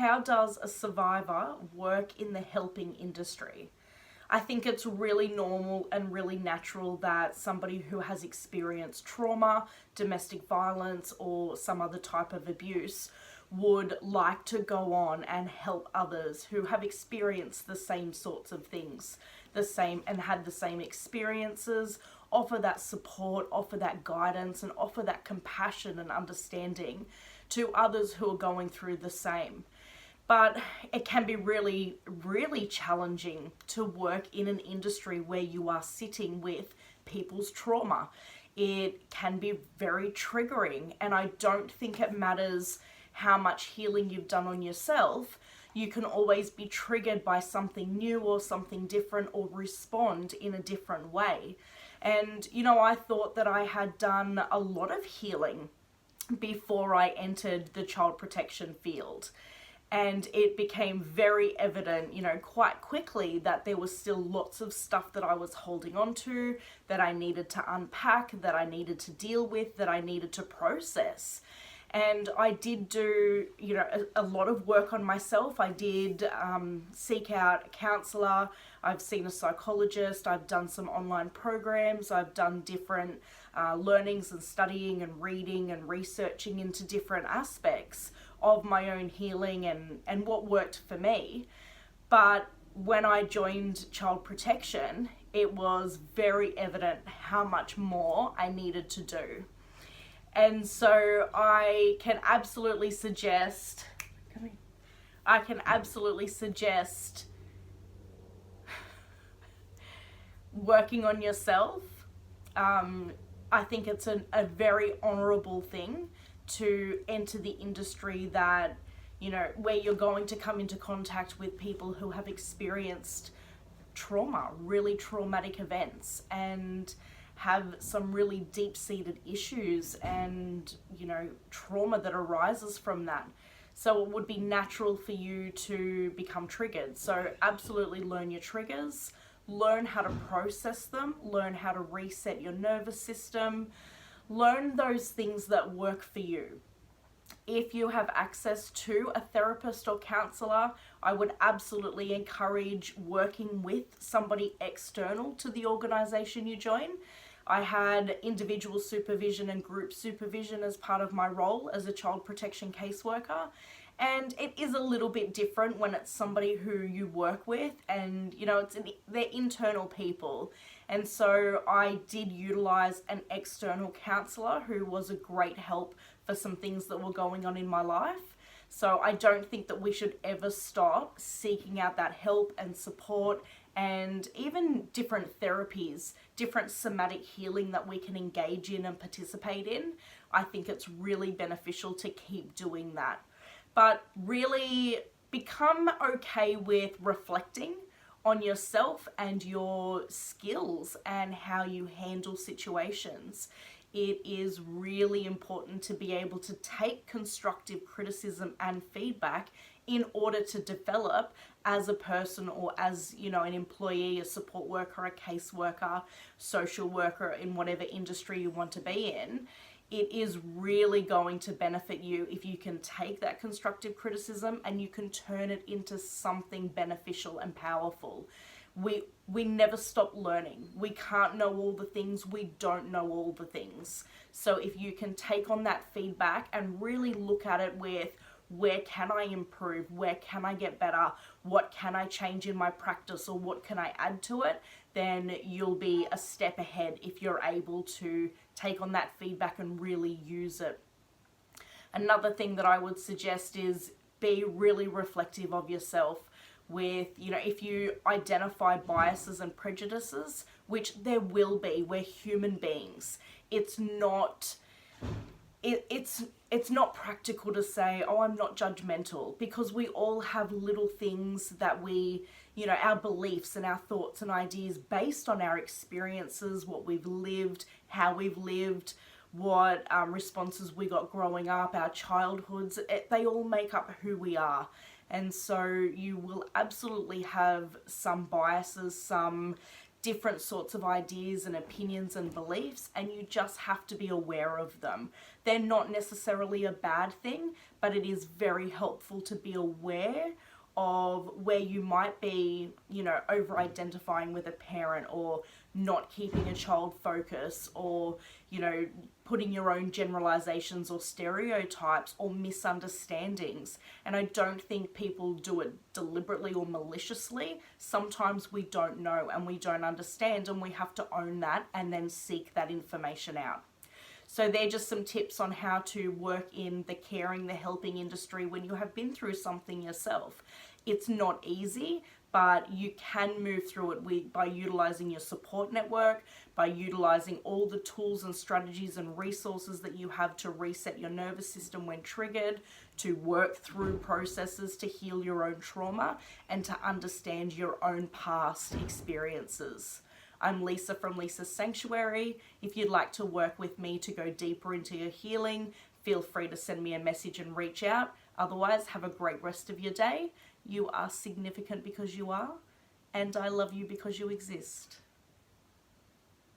how does a survivor work in the helping industry? I think it's really normal and really natural that somebody who has experienced trauma, domestic violence, or some other type of abuse would like to go on and help others who have experienced the same sorts of things, the same and had the same experiences, offer that support, offer that guidance, and offer that compassion and understanding to others who are going through the same. But it can be really, really challenging to work in an industry where you are sitting with people's trauma. It can be very triggering, and I don't think it matters how much healing you've done on yourself. You can always be triggered by something new or something different, or respond in a different way. And, I thought that I had done a lot of healing before I entered the child protection field. And it became very evident, quite quickly, that there was still lots of stuff that I was holding on to, that I needed to unpack, that I needed to deal with, that I needed to process. And I did do, a lot of work on myself. I did seek out a counsellor. I've seen a psychologist. I've done some online programs. I've done different learnings and studying and reading and researching into different aspects of my own healing and what worked for me. But when I joined child protection, it was very evident how much more I needed to do. And so I can absolutely suggest working on yourself. I think it's a very honourable thing to enter the industry that, where you're going to come into contact with people who have experienced trauma, really traumatic events, and have some really deep-seated issues and, trauma that arises from that. So it would be natural for you to become triggered. So absolutely learn your triggers, learn how to process them, learn how to reset your nervous system, learn those things that work for you. If you have access to a therapist or counsellor, I would absolutely encourage working with somebody external to the organisation you join. I had individual supervision and group supervision as part of my role as a child protection caseworker. And it is a little bit different when it's somebody who you work with and, they're internal people. And so I did utilize an external counsellor who was a great help for some things that were going on in my life. So I don't think that we should ever stop seeking out that help and support, and even different therapies, different somatic healing that we can engage in and participate in. I think it's really beneficial to keep doing that. But really become okay with reflecting on yourself and your skills and how you handle situations. It is really important to be able to take constructive criticism and feedback in order to develop as a person, or as, an employee, a support worker, a caseworker, social worker, in whatever industry you want to be in. It is really going to benefit you if you can take that constructive criticism and you can turn it into something beneficial and powerful. We never stop learning. We can't know all the things. We don't know all the things. So if you can take on that feedback and really look at it with, where can I improve? Where can I get better? What can I change in my practice, or what can I add to it? Then you'll be a step ahead if you're able to take on that feedback and really use it. Another thing that I would suggest is be really reflective of yourself with, if you identify biases and prejudices, which there will be, we're human beings. It's not practical to say, oh, I'm not judgmental, because we all have little things that we, our beliefs and our thoughts and ideas based on our experiences, what we've lived, how we've lived, what responses we got growing up, our childhoods, they all make up who we are. And so you will absolutely have some biases, some different sorts of ideas and opinions and beliefs, and you just have to be aware of them. they're not necessarily a bad thing, but it is very helpful to be aware of where you might be, you know, over identifying with a parent, or not keeping a child focus, or, you know, putting your own generalizations or stereotypes or misunderstandings. And I don't think people do it deliberately or maliciously. Sometimes we don't know and we don't understand, and we have to own that and then seek that information out. So they're just some tips on how to work in the caring, the helping industry when you have been through something yourself. It's not easy, but you can move through it by utilizing your support network, by utilizing all the tools and strategies and resources that you have to reset your nervous system when triggered, to work through processes to heal your own trauma, and to understand your own past experiences. I'm Lisa from Lisa's Sanctuary. If you'd like to work with me to go deeper into your healing, feel free to send me a message and reach out. Otherwise, have a great rest of your day. You are significant because you are, and I love you because you exist.